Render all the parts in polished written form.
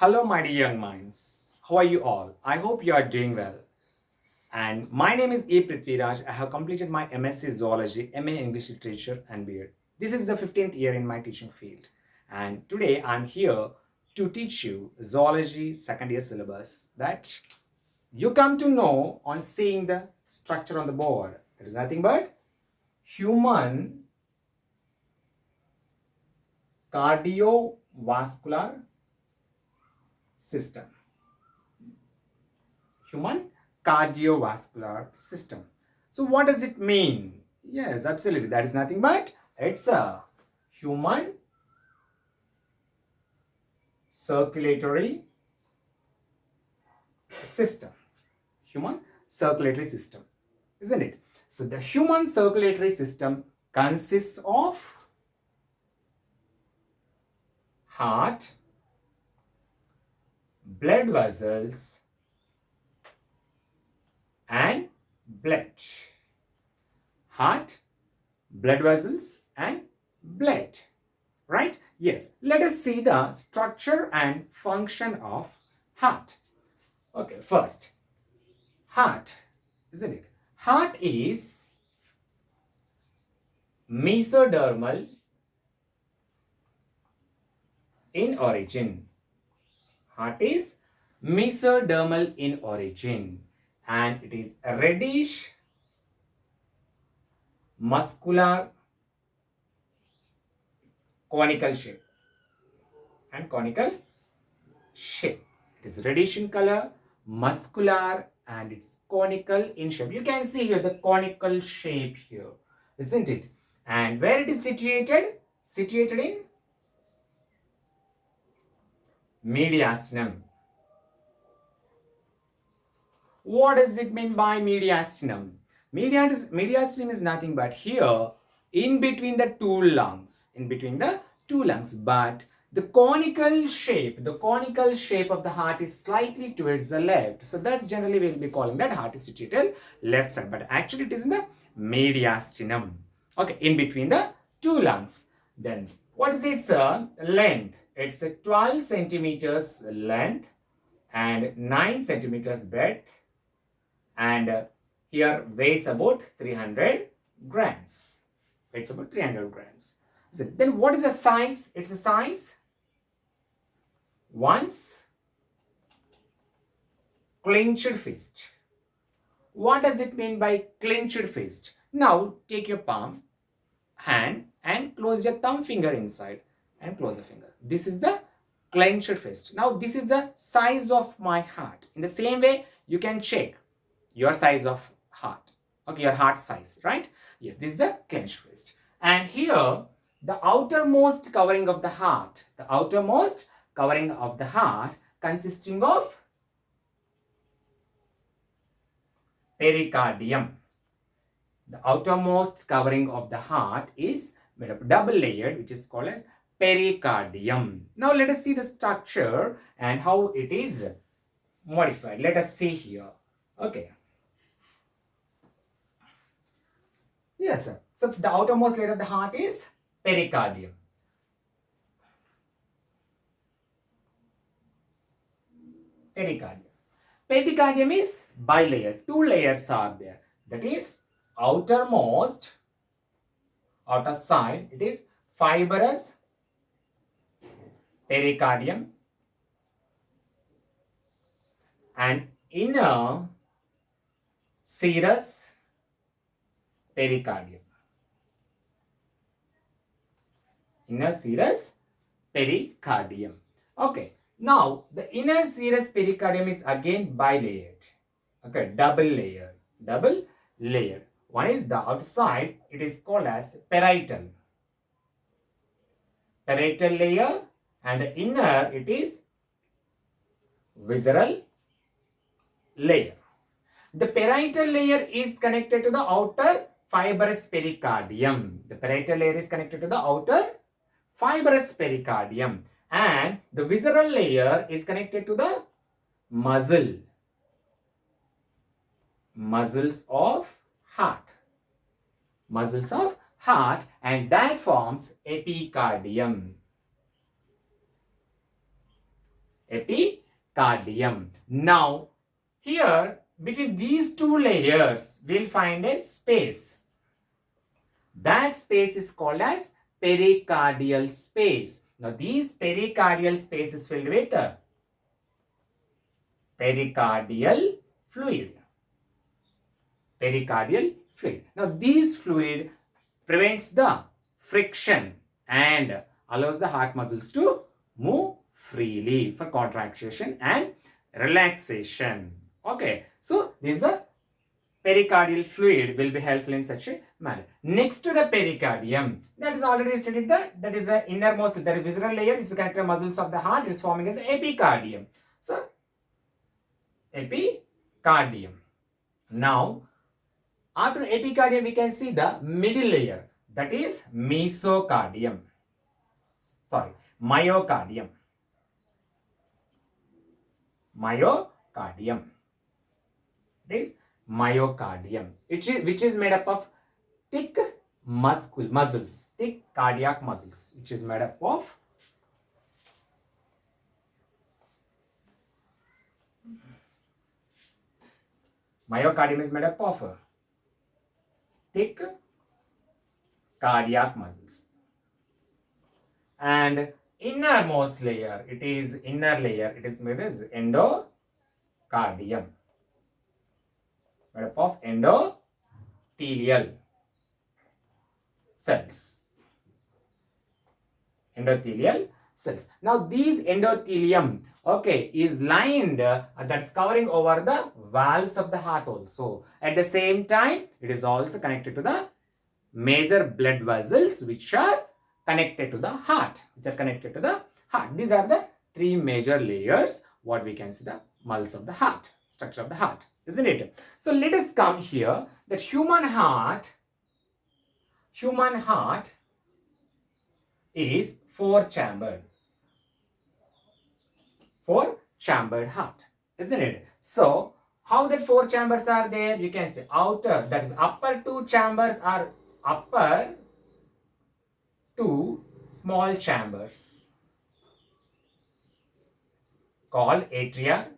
Hello, my dear young minds. How are you all? I hope you are doing well. And my name is A. Prithviraj. I have completed my MSc Zoology, MA English Literature, and B.Ed. This is the 15th year in my teaching field. And today I'm here to teach you Zoology second year syllabus that you come to know on seeing the structure on the board. It is nothing but human cardiovascular system. Human cardiovascular system. So what does it mean? Yes, absolutely. That is nothing but it's a human circulatory system. Human circulatory system, isn't it? So the human circulatory system consists of heart, blood vessels, and blood. Heart, blood vessels, and blood. Right? Yes. Let us see the structure and function of heart. Okay, first, heart, isn't it? Heart is mesodermal in origin. Heart is mesodermal in origin and it is a reddish muscular conical shape and conical shape. It is reddish in color, muscular, and it's conical in shape. You can see here the conical shape here, isn't it? And where it is situated? Situated in mediastinum. What does it mean by mediastinum? Mediastinum is nothing but here in between the two lungs. But the conical shape of the heart is slightly towards the left. So that's generally we'll be calling that heart is situated left side. But actually it is in the mediastinum. Okay, in between the two lungs. Then what is its length? It's a 12 centimeters length and 9 centimeters breadth. And here weighs about 300 grams. Weighs about 300 grams. So then what is the size? It's a size once clenched fist. What does it mean by clenched fist? Now take your palm, hand and close your thumb finger inside and close the finger. This is the clenched fist. Now this is the size of my heart. In the same way, you can check your size of heart. Okay, your heart size, right? Yes, this is the clenched fist. And here, the outermost covering of the heart, consisting of pericardium. The outermost covering of the heart is made up double layered, which is called as pericardium. Now let us see the structure and how it is modified. Let us see here. Okay. Yes, sir. So the outermost layer of the heart is pericardium. Pericardium is bilayer. Two layers are there. That is outer side, it is fibrous pericardium and inner serous pericardium. Inner serous pericardium. Okay. Now, the inner serous pericardium is again bilayered. Okay, double layer. One is the outside, it is called as parietal layer, and the inner it is visceral layer. The parietal layer is connected to the outer fibrous pericardium. And the visceral layer is connected to the muscles of heart, and that forms epicardium. Epicardium. Now, here between these two layers, we'll find a space. That space is called as pericardial space. Now, these pericardial space is filled with pericardial fluid. Pericardial fluid. Now, this fluid prevents the friction and allows the heart muscles to move freely for contraction and relaxation. Okay, so this is a pericardial fluid will be helpful in such a manner. Next to the pericardium, that is already stated that is the innermost, the visceral layer which is connected to the muscles of the heart is forming as epicardium. So, epicardium. Now, after epicardium, we can see the middle layer, that is mesocardium. Sorry, myocardium. Myocardium. This myocardium, which is made up of thick muscles, thick cardiac muscles, which is made up of myocardium is made up of thick cardiac muscles. And innermost layer, it is made as endocardium. Made up of endothelial cells. Endothelial cells. Now these endothelium, okay, is lined, that's covering over the valves of the heart also. At the same time, it is also connected to the major blood vessels which are connected to the heart. These are the three major layers what we can see the muscles of the heart, structure of the heart, isn't it? So let us come here that human heart is four-chambered heart, isn't it? So how that four chambers are there? You can say outer, that is upper two chambers are upper two small chambers called atria,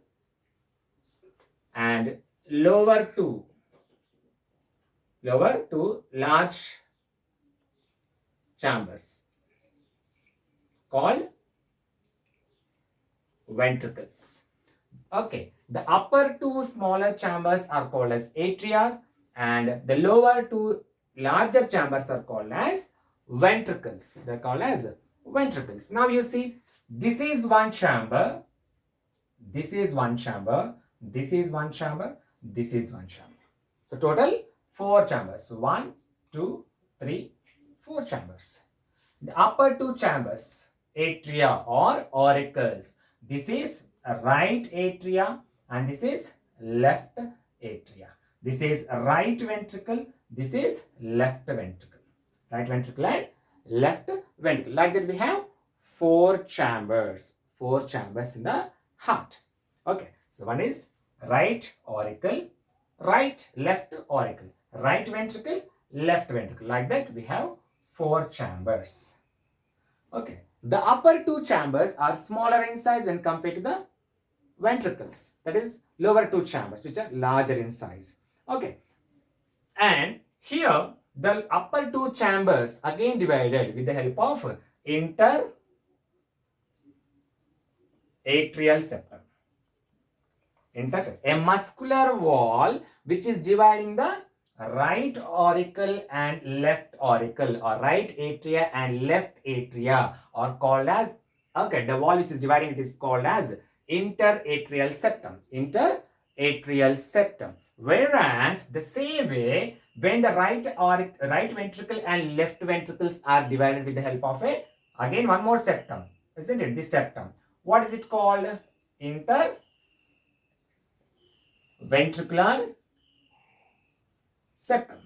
and lower two large chambers called ventricles. Okay, the upper two smaller chambers are called as atria, and the lower two larger chambers are called as ventricles. They are called as ventricles. Now you see, this is one chamber, this is one chamber, this is one chamber, this is one chamber. So total four chambers. 1, 2, 3, 4 chambers. The upper two chambers, atria or auricles. This is right atria and this is left atria. This is right ventricle, this is left ventricle. Right ventricle and left ventricle. Like that we have four chambers in the heart. Okay, so one is right auricle, left auricle, right ventricle, left ventricle. Like that we have four chambers. Okay, the upper two chambers are smaller in size when compared to the ventricles, that is lower two chambers which are larger in size. Okay, and here the upper two chambers again divided with the help of interatrial septum. A muscular wall which is dividing the right auricle and left auricle, or right atria and left atria, are called as, okay, the wall which is dividing it is called as interatrial septum. Whereas the same way, when the right ventricle and left ventricles are divided with the help of a, again one more septum, isn't it? This septum, what is it called? Interventricular septum.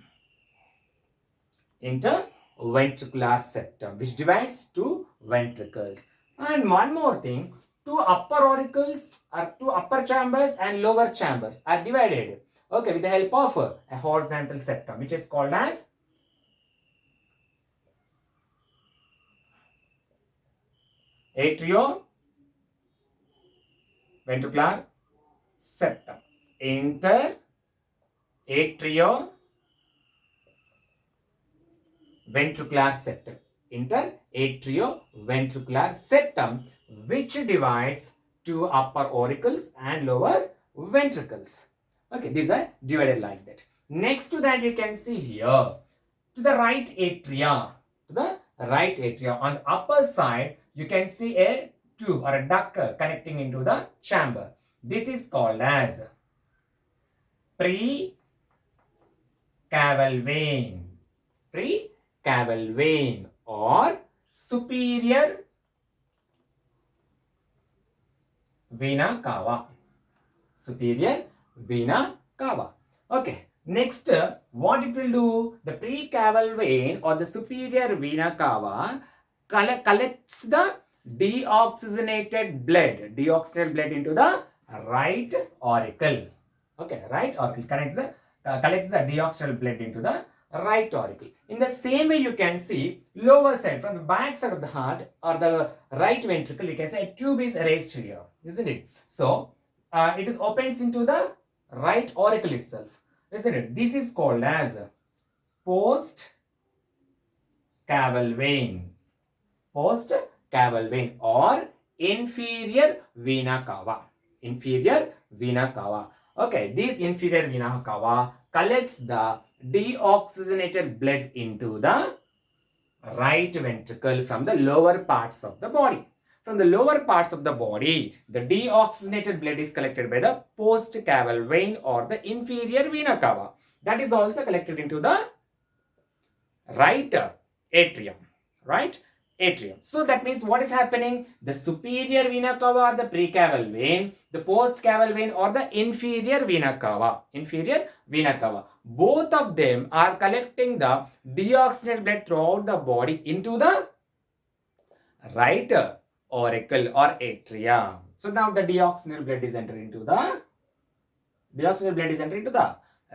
Interventricular septum, which divides two ventricles. And one more thing, two upper auricles or two upper chambers and lower chambers are divided, okay, with the help of a horizontal septum, which is called as ventricular septum. Interatrioventricular septum. Interatrioventricular septum, which divides two upper auricles and lower ventricles. Okay, these are divided like that. Next to that, you can see here, to the right atria, on the upper side, you can see a tube or a duct connecting into the chamber. This is called as precaval vein. Precaval vein or superior vena cava. Superior vena cava. Okay. Next, what it will do? The precaval vein or the superior vena cava collects the deoxygenated blood into the right auricle. Okay, right auricle collects the deoxygenated blood into the right auricle. In the same way, you can see lower side, from the back side of the heart or the right ventricle, you can say a tube is raised here, isn't it? So it is opens into the right auricle itself, isn't it? This is called as post caval vein. Post caval vein or inferior vena cava. Inferior vena cava. Okay, this inferior vena cava collects the deoxygenated blood into the right ventricle from the lower parts of the body. From the lower parts of the body, the deoxygenated blood is collected by the postcaval vein or the inferior vena cava. That is also collected into the right atrium. Right? Atrium. So that means what is happening? The superior vena cava or the precaval vein, the postcaval vein or the inferior vena cava. Inferior vena cava. Both of them are collecting the deoxygenated blood throughout the body into the right auricle or atria. So now the deoxygenated blood is entering into the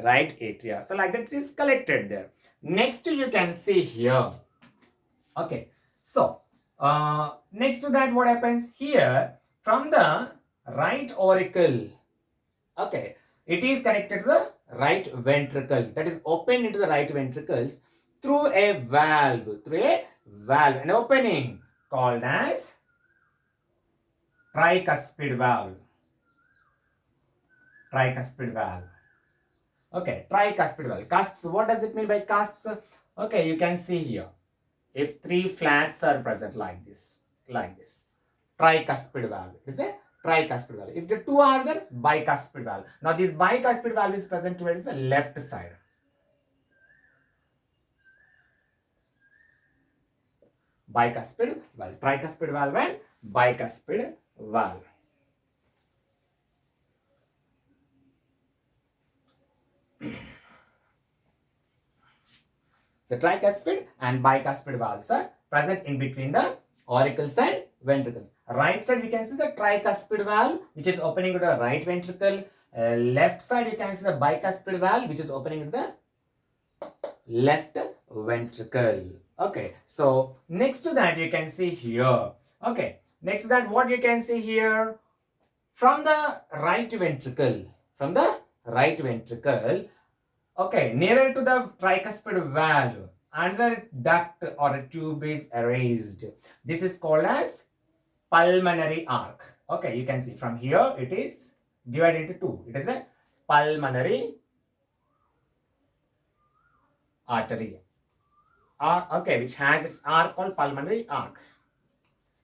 right atria. So like that it is collected there. Next you can see here. Okay. So next to that, what happens here? From the right auricle, okay, it is connected to the right ventricle. That is opened into the right ventricles through a valve. An opening called as tricuspid valve. Okay, tricuspid valve. Cusps, what does it mean by cusps? Okay, you can see here. If three flaps are present like this, tricuspid valve. It is a tricuspid valve. If the two are there, bicuspid valve. Now this bicuspid valve is present towards the left side. Bicuspid valve, tricuspid valve and bicuspid valve. So tricuspid and bicuspid valves are present in between the auricles and ventricles. Right side we can see the tricuspid valve which is opening to the right ventricle. Left side you can see the bicuspid valve which is opening to the left ventricle. Okay, so next to that you can see here. Okay, next to that what you can see here, from the right ventricle, okay, nearer to the tricuspid valve, another duct or a tube is raised. This is called as pulmonary arch. Okay, you can see from here it is divided into two. It is a pulmonary artery. Okay, which has its arc called pulmonary arch.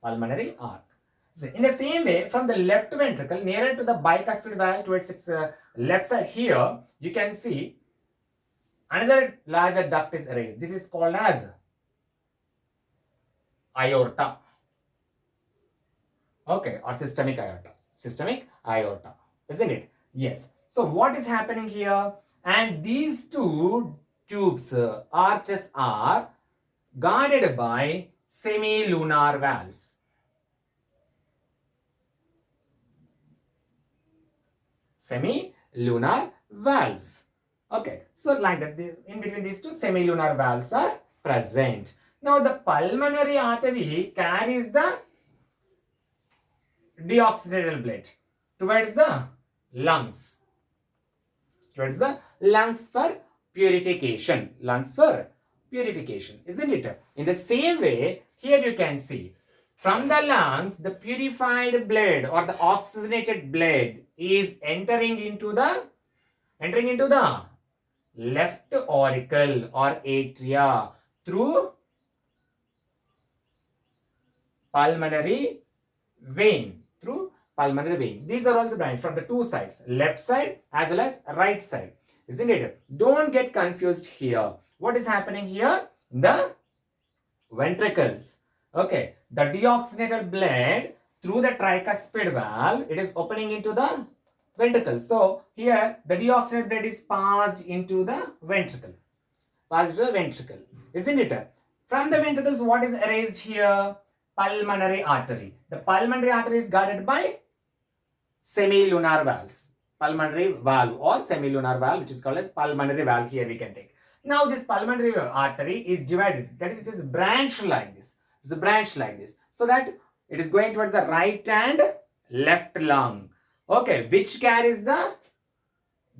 So in the same way, from the left ventricle nearer to the bicuspid valve towards its left side here, you can see another larger duct is raised. This is called as aorta. Okay, or systemic aorta, isn't it? Yes. So what is happening here? And these two tubes, arches are guarded by semilunar valves. Semilunar valves. Okay, so like that, in between these two semilunar valves are present. Now the pulmonary artery carries the deoxygenated blood. towards the lungs. Towards the lungs for purification. Lungs for purification, isn't it? In the same way, here you can see from the lungs, the purified blood or the oxygenated blood is entering into the left auricle or atria through pulmonary vein. These are also branched from the two sides, left side as well as right side, isn't it? Don't get confused here. What is happening here? The ventricles. Okay, the deoxygenated blood through the tricuspid valve, it is opening into the ventricles. So here the deoxygenated blood is passed into the ventricle. Isn't it? From the ventricles, what is erased here? Pulmonary artery. The pulmonary artery is guarded by semilunar valves. Pulmonary valve or semilunar valve, which is called as pulmonary valve, here we can take. Now this pulmonary artery is divided, that is, it is branched like this. It's a branch like this, so that it is going towards the right and left lung. Okay, which carries the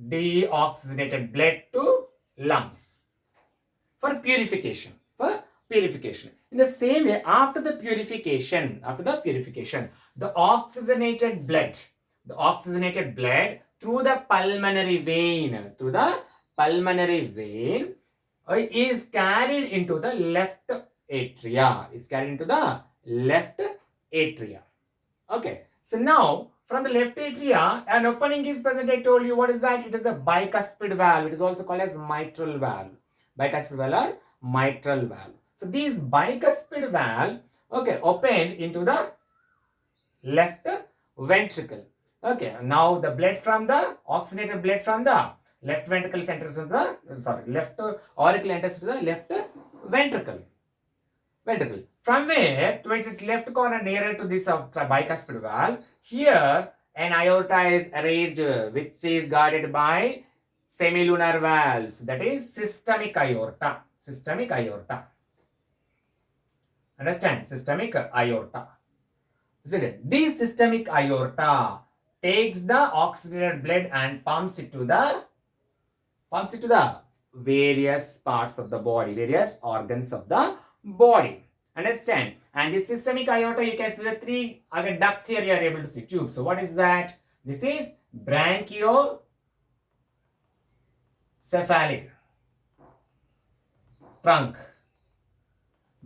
deoxygenated blood to lungs for purification. In the same way, after the purification, the oxygenated blood through the pulmonary vein, is carried into the left atria. Okay. So now, from the left atria, an opening is present. I told you what is that? It is the bicuspid valve. It is also called as mitral valve. Bicuspid valve or mitral valve. So these bicuspid valve, okay, opened into the left ventricle. Okay, now the blood from the oxygenated blood from the left ventricle enters to the left auricle enters to the left ventricle. From where towards its left corner nearer to this bicuspid valve, here an aorta is raised, which is guarded by semilunar valves, that is systemic aorta. Understand? Systemic aorta. Isn't it? This systemic aorta takes the oxygenated blood and pumps it to the various parts of the body, various organs of the body. Understand? And the systemic aorta, you can see the three ducts here, you are able to see tubes. So what is that? This is brachiocephalic trunk.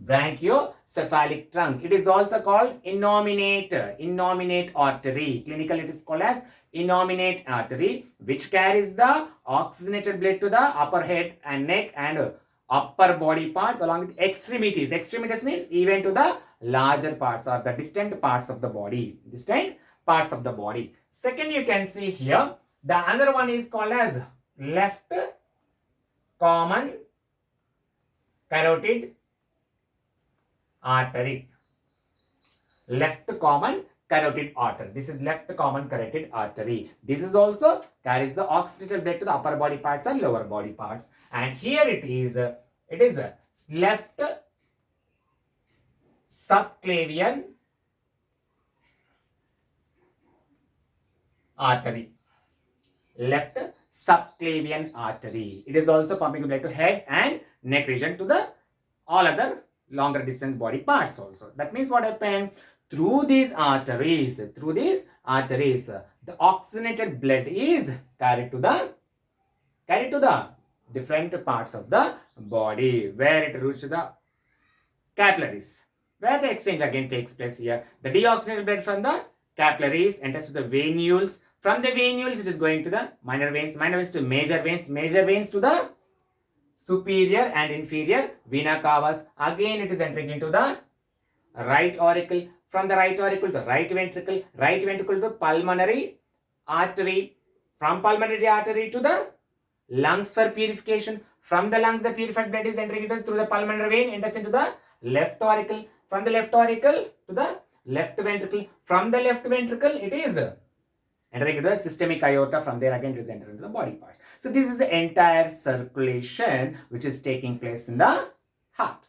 Brachiocephalic trunk. It is also called innominate artery. Clinical, it is called as innominate artery, which carries the oxygenated blood to the upper head and neck and upper body parts along with extremities. Extremities means even to the larger parts or the distant parts of the body. Second, you can see here, the other one is called as left common carotid artery. This is left common carotid artery. This is also carries the oxygenated blood to the upper body parts and lower body parts. And here it is left subclavian artery. It is also pumping blood to head and neck region to the all other longer distance body parts also. That means what happened? Through these arteries, the oxygenated blood is carried to the different parts of the body, where it reaches the capillaries, where the exchange again takes place here. The deoxygenated blood from the capillaries enters to the venules. From the venules, it is going to the minor veins to major veins to the superior and inferior vena cavas. Again, it is entering into the right auricle. From the right auricle to right ventricle to pulmonary artery. From pulmonary artery to the lungs for purification. From the lungs, the purified blood is entering into through the pulmonary vein, enters into the left auricle. From the left auricle to the left ventricle. From the left ventricle, it is entering into the systemic aorta. From there again, it is entering into the body parts. So this is the entire circulation which is taking place in the heart,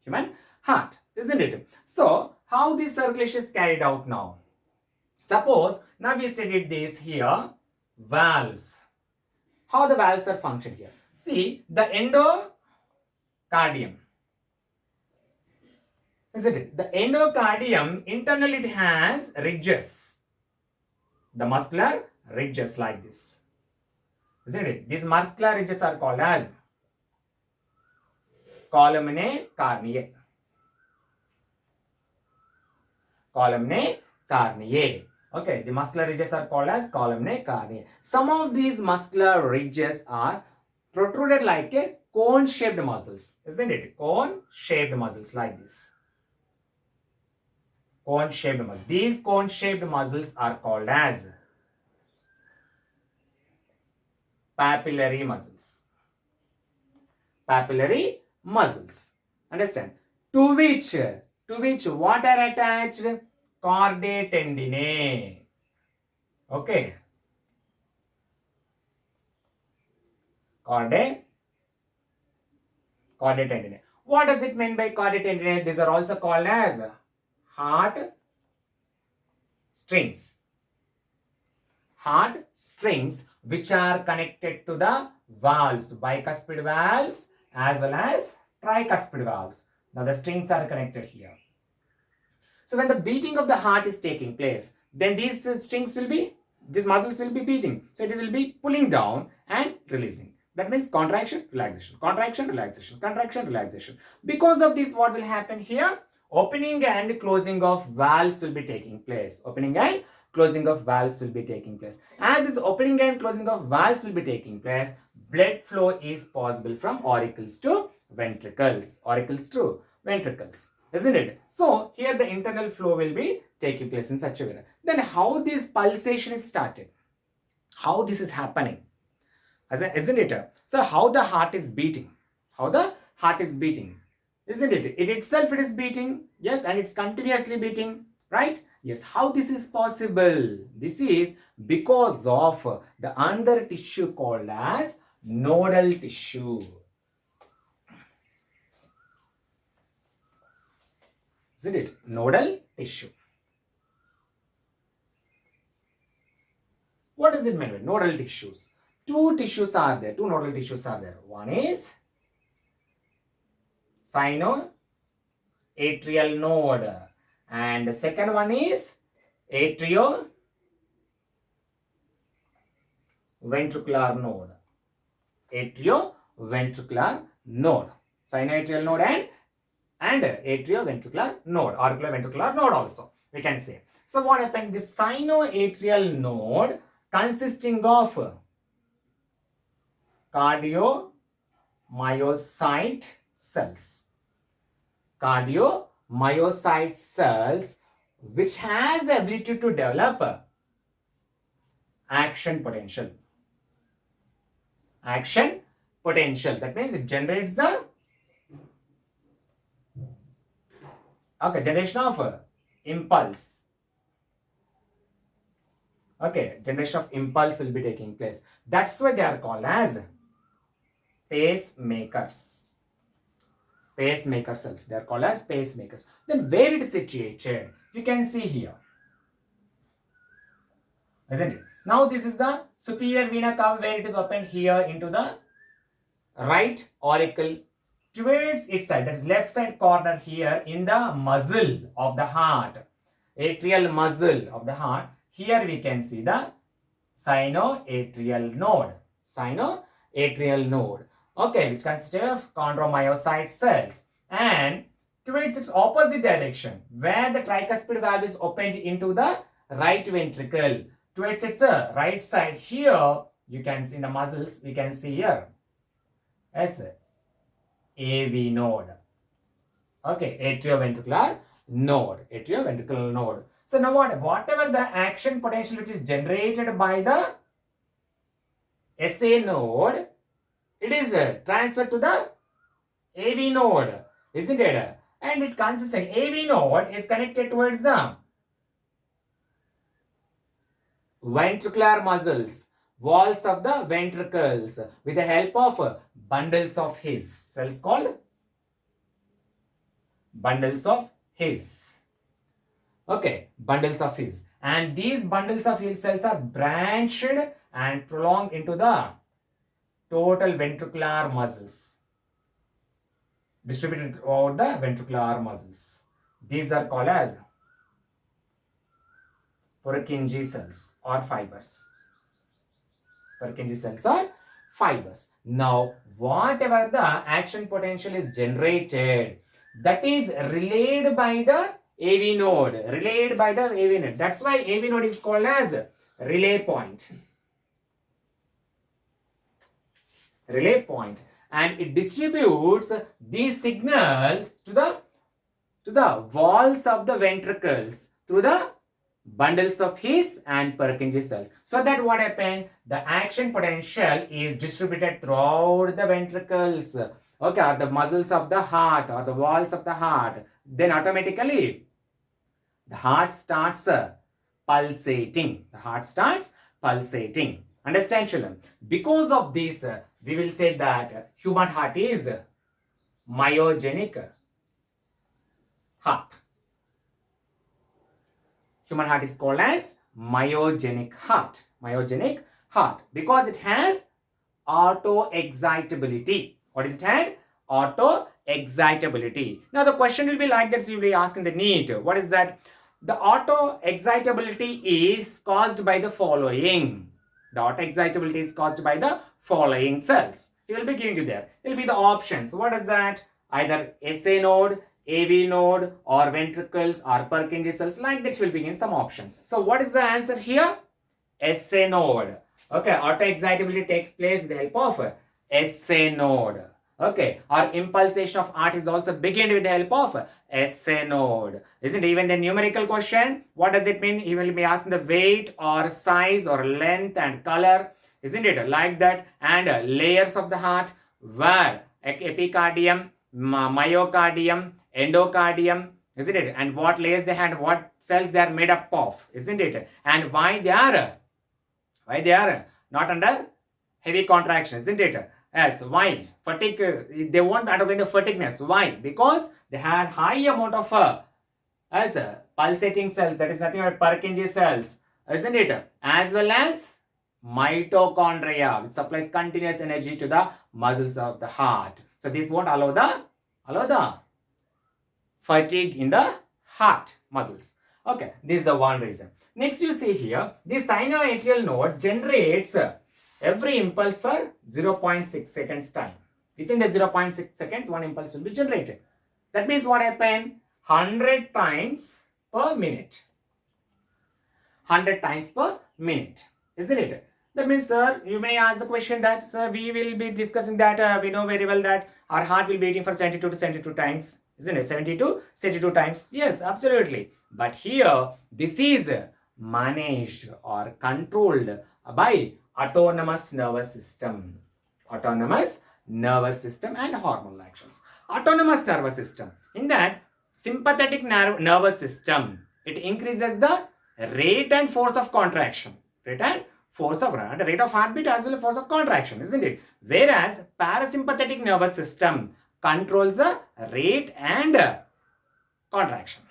human heart, isn't it? So how this circulation is carried out now? Suppose now we studied this here, valves. How the valves are functioned here. See, the endocardium. Isn't it? The endocardium, internally it has ridges. The muscular ridges like this. Isn't it? These muscular ridges are called as columnae carneae. Columnae carneae. Okay, the muscular ridges are called as columnae carneae. Some of these muscular ridges are protruded like a cone-shaped muscles. Isn't it? Cone-shaped muscles like this. Cone-shaped muscles. These cone-shaped muscles are called as papillary muscles. Papillary muscles. Understand? To which what are attached? Chordae tendinae. Okay. Chordae tendinae. What does it mean by chordae tendinae? These are also called as heart strings. Heart strings which are connected to the valves, bicuspid valves as well as tricuspid valves. Now the strings are connected here. So when the beating of the heart is taking place, then these muscles will be beating. So it will be pulling down and releasing. That means contraction, relaxation, contraction, relaxation, contraction, relaxation. Because of this, what will happen here? Opening and closing of valves will be taking place. Opening and closing of valves will be taking place. As this opening and closing of valves will be taking place, blood flow is possible from auricles to ventricles. Auricles to ventricles. Isn't it? So here the internal flow will be taking place in such a way. Then how this pulsation is started? How this is happening? Isn't it? So how the heart is beating? How the heart is beating? Isn't it? It itself it is beating. Yes, and it's continuously beating. Right? Yes. How this is possible? This is because of the under tissue called as nodal tissue. Isn't it? Nodal tissue. What does it mean by nodal tissues? Two tissues are there. Two nodal tissues are there. One is sinoatrial node and the second one is atrioventricular node. Atrioventricular node. Sinoatrial node and atrioventricular node, auriculoventricular node also we can say. So what happened? This sinoatrial node consisting of cardiomyocyte cells. Cardiomyocyte cells which has the ability to develop action potential. Action potential. That means it generates the generation of impulse. Okay, generation of impulse will be taking place. That's why they are called as pacemakers. Pacemaker cells. They are called as pacemakers. Then where it is situated? You can see here. Isn't it? Now this is the superior vena cava where it is opened here into the right auricle towards its side, that is left side corner here in the muzzle of the heart, atrial muzzle of the heart. Here we can see the sinoatrial node. Sinoatrial node. Okay, which consists of chondromyocyte cells. And towards its opposite direction, where the tricuspid valve is opened into the right ventricle, towards its right side here, you can see in the muscles, we can see here as AV node. Okay, atrioventricular node. Atrioventricular node. So now whatever the action potential which is generated by the SA node, it is transferred to the AV node, isn't it? And it consists of AV node is connected towards the ventricular muscles, walls of the ventricles with the help of bundles of His. Cells called bundles of His. Okay, bundles of His. And these bundles of Hill cells are branched and prolonged into the total ventricular muscles, distributed throughout the ventricular muscles. These are called as Purkinje cells or fibers. Purkinje cells or fibers. Now, whatever the action potential is generated, that is relayed by the AV node. Relayed by the AV node. That's why AV node is called as relay point. Relay point. And it distributes these signals to the walls of the ventricles through the bundles of His and Purkinje cells. So that what happened? The action potential is distributed throughout the ventricles, okay, or the muscles of the heart or the walls of the heart. Then automatically the heart starts pulsating. The heart starts pulsating. Understand, children? Because of this, we will say that human heart is myogenic heart. Human heart is called as myogenic heart. Myogenic heart. Because it has auto-excitability. What is it had? Auto-excitability. Now the question will be like that, so you will be asking the NEET. What is that? The auto-excitability is caused by the following. The auto-excitability is caused by the following cells. He will be giving you there. It will be the options. What is that? Either SA node, AV node, or ventricles, or Purkinje cells. Like that, he will be giving some options. So what is the answer here? SA node. Okay, auto-excitability takes place with the help of SA node. Okay, or impulsation of heart is also beginning with the help of SA node. Isn't it? Even the numerical question, what does it mean? He will be asking the weight or size or length and color. Isn't it? Like that. And layers of the heart, where epicardium, myocardium, endocardium, isn't it? And what layers they had, what cells they are made up of, isn't it? And why they are not under heavy contraction, isn't it? Yes, why? Fatigue, they won't undergo the fatigueness. Why? Because they had high amount of pulsating cells, that is nothing but Purkinje cells, isn't it? As well as mitochondria, which supplies continuous energy to the muscles of the heart. So this won't allow the fatigue in the heart muscles. Okay, this is the one reason. Next, you see here, the sinoatrial node generates every impulse for 0.6 seconds time. Within the 0.6 seconds, one impulse will be generated. That means what happened? 100 times per minute. 100 times per minute, isn't it? That means, sir, you may ask the question that, sir, we will be discussing that, we know very well that our heart will be beating for 72 to 72 times. Isn't it? 72 times. Yes, absolutely. But here, this is managed or controlled by autonomous nervous system. Autonomous nervous system and hormonal actions. Autonomous nervous system. In that, sympathetic nervous system, it increases the rate and force of contraction. Rate and force of the rate of heartbeat as well as force of contraction, isn't it? Whereas parasympathetic nervous system controls the rate and contraction.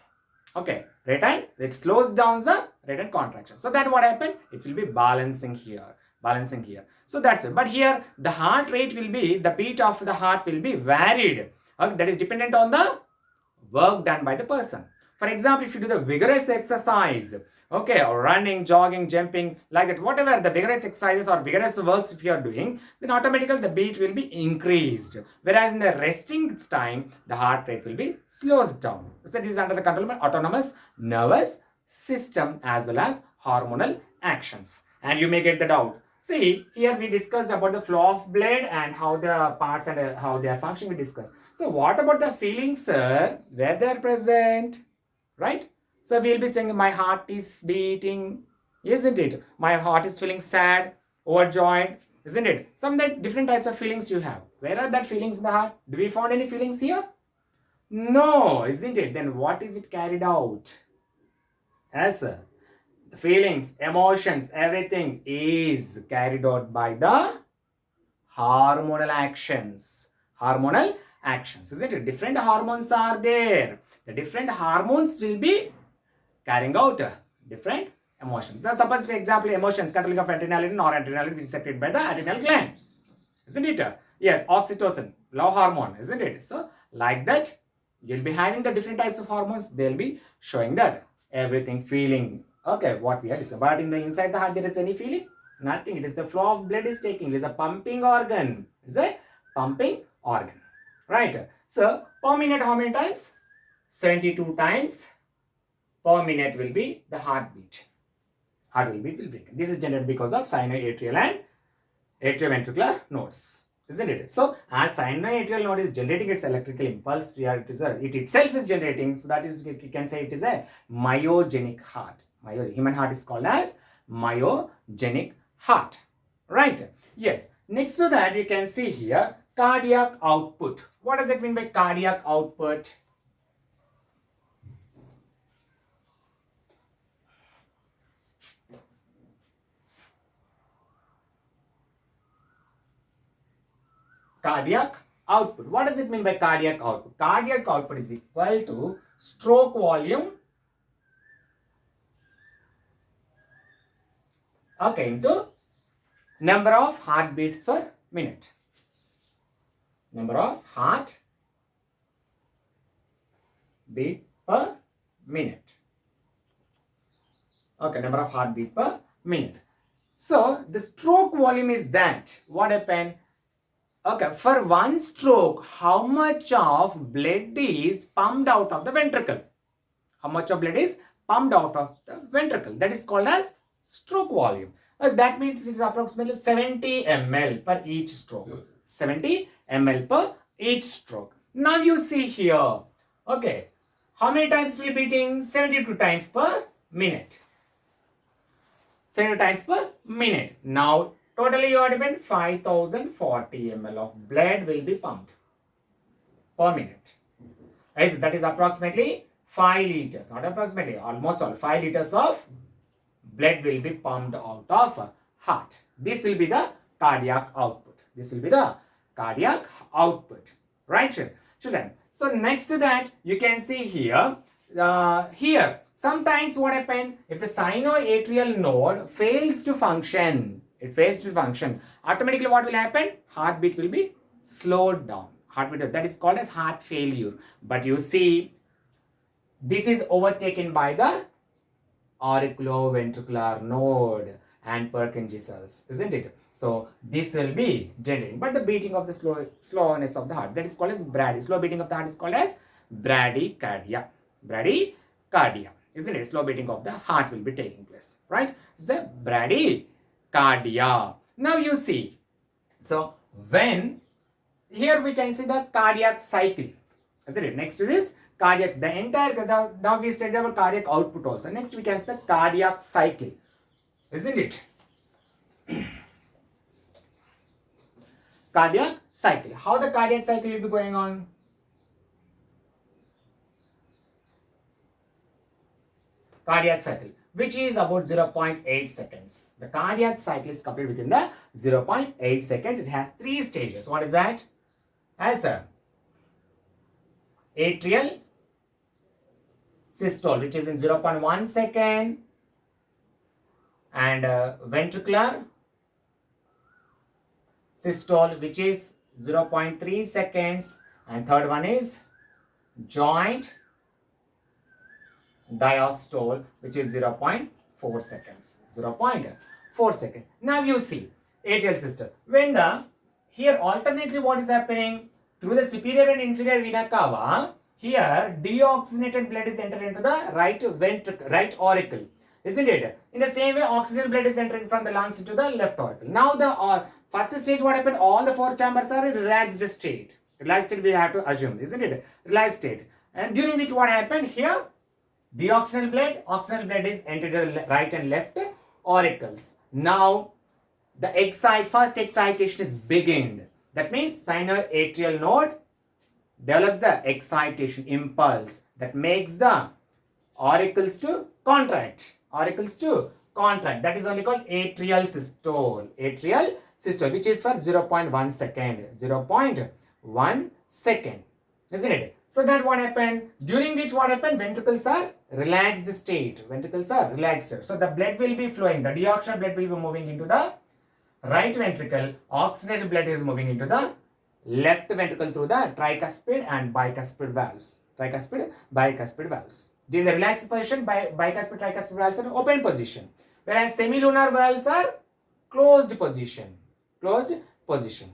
Okay, rate and it slows down the rate and contraction. So that what happened? It will be balancing here. So that's it. But here the heart rate will be, the beat of the heart will be varied. Okay, that is dependent on the work done by the person. For example, if you do the vigorous exercise, okay, or running, jogging, jumping, like that, whatever the vigorous exercises or vigorous works if you are doing, then automatically the beat will be increased. Whereas in the resting time, the heart rate will be slows down. So this is under the control of autonomous nervous system as well as hormonal actions. And you may get the doubt. See, here we discussed about the flow of blood and how the parts and how they are functioning we discussed. So what about the feelings, sir? Where they are present, right? So we'll be saying my heart is beating, isn't it? My heart is feeling sad, overjoyed, isn't it? Some different types of feelings you have. Where are that feelings in the heart? Do we find any feelings here? No, isn't it? Then what is it carried out? Yes, sir. The feelings, emotions, everything is carried out by the hormonal actions. Hormonal actions, isn't it? Different hormones are there. The different hormones will be carrying out different emotions. Now, suppose for example, emotions, controlling of adrenaline, noradrenaline, which is secreted by the adrenal gland, isn't it? Yes, oxytocin, love hormone, isn't it? So, like that, you'll be having the different types of hormones. They'll be showing that everything, feeling. Okay, what we are is, but in the inside the heart, there is any feeling? Nothing. It is the flow of blood is taking. It is a pumping organ. It's a pumping organ, right? So, per minute, how many times? 72 times per minute will be the heartbeat. Heartbeat will be. This is generated because of sinoatrial and atrioventricular nodes, isn't it? So, as sinoatrial node is generating its electrical impulse, here it itself is generating. So, that is, you can say it is a myogenic heart. Human heart is called as myogenic heart, right? Yes. Next to that, you can see here cardiac output. What does it mean by cardiac output? Cardiac output. What does it mean by cardiac output? Cardiac output is equal to stroke volume, okay, into number of heartbeats per minute. Number of heart beat per minute. Okay, number of heartbeat per minute. So, the stroke volume is that. What happened? Okay, for one stroke, how much of blood is pumped out of the ventricle? How much of blood is pumped out of the ventricle? That is called as stroke volume. That means it is approximately 70 ml per each stroke. 70 ml per each stroke. Now you see here, okay, how many times it will be beating? 72 times per minute. 72 times per minute. Now, totally you are depend 5040 ml of blood will be pumped per minute. Right? That is approximately 5 liters, not approximately, almost all 5 liters of blood will be pumped out of heart. This will be the cardiac output. This will be the cardiac output. Right, children? So, next to that, you can see here, sometimes what happens, if the sinoatrial node fails to function, automatically what will happen? Heartbeat will be slowed down. Heartbeat, that is called as heart failure. But you see, this is overtaken by the auriculoventricular node and Purkinje cells, isn't it? So, this will be generating. But the beating of the slowness of the heart, that is called as brady. Slow beating of the heart is called as bradycardia. Bradycardia, isn't it? Slow beating of the heart will be taking place, right? It's a bradycardia. Now you see, so when, here we can see the cardiac cycle, isn't it? Next to this, cardiac, the entire, now we studied about cardiac output also. Next we can see the cardiac cycle, isn't it? Cardiac cycle. How the cardiac cycle will be going on? Cardiac cycle, which is about 0.8 seconds. The cardiac cycle is completed within the 0.8 seconds. It has 3 stages. What is that? As a atrial systole, which is in 0.1 second, and ventricular systole, which is 0.3 seconds, and third one is joint diastole, which is 0.4 seconds. 0.4 seconds. Now you see atrial systole. When the, here alternately what is happening? Through the superior and inferior vena cava, here deoxygenated blood is entering into the right ventricle, right auricle, isn't it? In the same way, oxygen blood is entering from the lungs into the left auricle. Now the first stage, what happened? All the 4 chambers are in relaxed state. Relaxed state we have to assume, isn't it? Relaxed state. And during which what happened here? Oxygen blood is entered the right and left auricles. Now the first excitation is beginning. That means sinoatrial node develops the excitation impulse that makes the auricles to contract. That is only called atrial systole. Atrial systole, which is for 0.1 second. 0.1 second, isn't it? So that what happened? During which what happened? Ventricles are relaxed state. Ventricles are relaxed state. So the blood will be flowing. The deoxygenated blood will be moving into the right ventricle. Oxygenated blood is moving into the left ventricle through the tricuspid and bicuspid valves. Tricuspid, bicuspid valves. During the relaxed position, bicuspid, tricuspid valves are open position. Whereas semilunar valves are closed position. Closed position.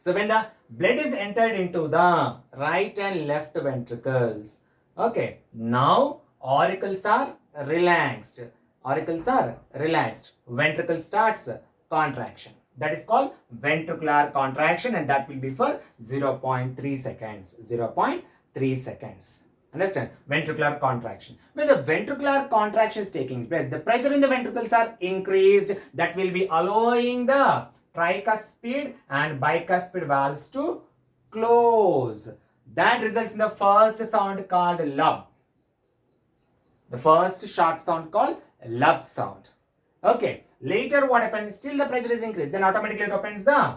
So when the blood is entered into the right and left ventricles, okay, now auricles are relaxed. Auricles are relaxed. Ventricle starts contraction. That is called ventricular contraction, and that will be for 0.3 seconds. 0.3 seconds. Understand? Ventricular contraction. When the ventricular contraction is taking place, the pressure in the ventricles are increased. That will be allowing the tricuspid and bicuspid valves to close. That results in the first sound called lub. The first short sound called lub sound. Okay. Later what happens? Still the pressure is increased. Then automatically it opens the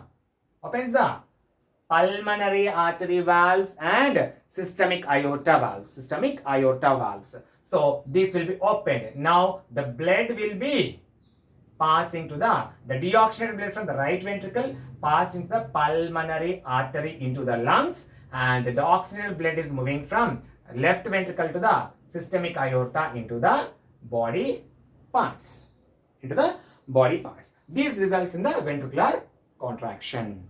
pulmonary artery valves and systemic aorta valves. Systemic aorta valves. So this will be opened. Now the blood will be passing to the deoxygenated blood from the right ventricle, passing the pulmonary artery into the lungs, and the oxygenated blood is moving from left ventricle to the systemic aorta into the body parts. This results in the ventricular contraction.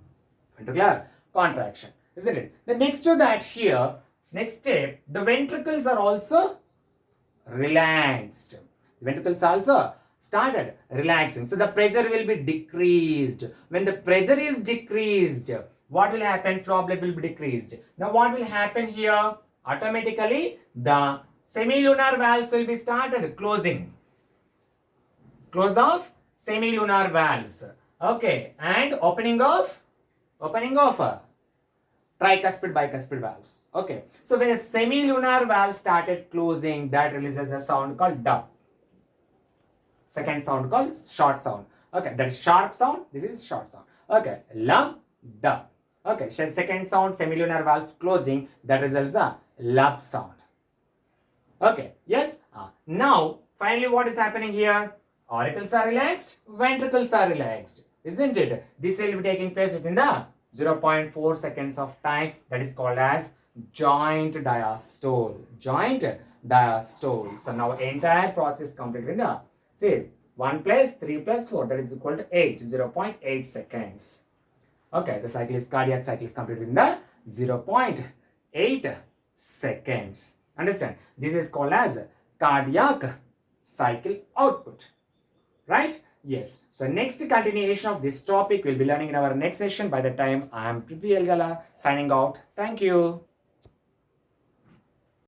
Ventricular contraction, isn't it? The next to that here, next step, the ventricles are also relaxed. The ventricles also started relaxing. So the pressure will be decreased. When the pressure is decreased, what will happen? Flow of blood will be decreased. Now what will happen here? Automatically the semilunar valves will be started closing. Close off semilunar valves. Okay. And opening of tricuspid, bicuspid valves. Okay. So when a semilunar valve started closing, that releases a sound called dub. Second sound called short sound. Okay, that is sharp sound. This is short sound. Okay, lub, dub. Okay, second sound, semilunar valve closing, that results the lub sound. Okay, yes. Now, finally, what is happening here? Auricles are relaxed, ventricles are relaxed, isn't it? This will be taking place within the 0.4 seconds of time. That is called as joint diastole. Joint diastole. So now entire process completed in the, see, 1 plus 3 plus 4, that is equal to 8, 0.8 seconds. Okay, the cycle is cardiac cycle is completed in the 0.8 seconds. Understand? This is called as cardiac cycle output. Right? Yes. So next continuation of this topic we'll be learning in our next session. By the time I am Prithvi Elgala signing out. Thank you.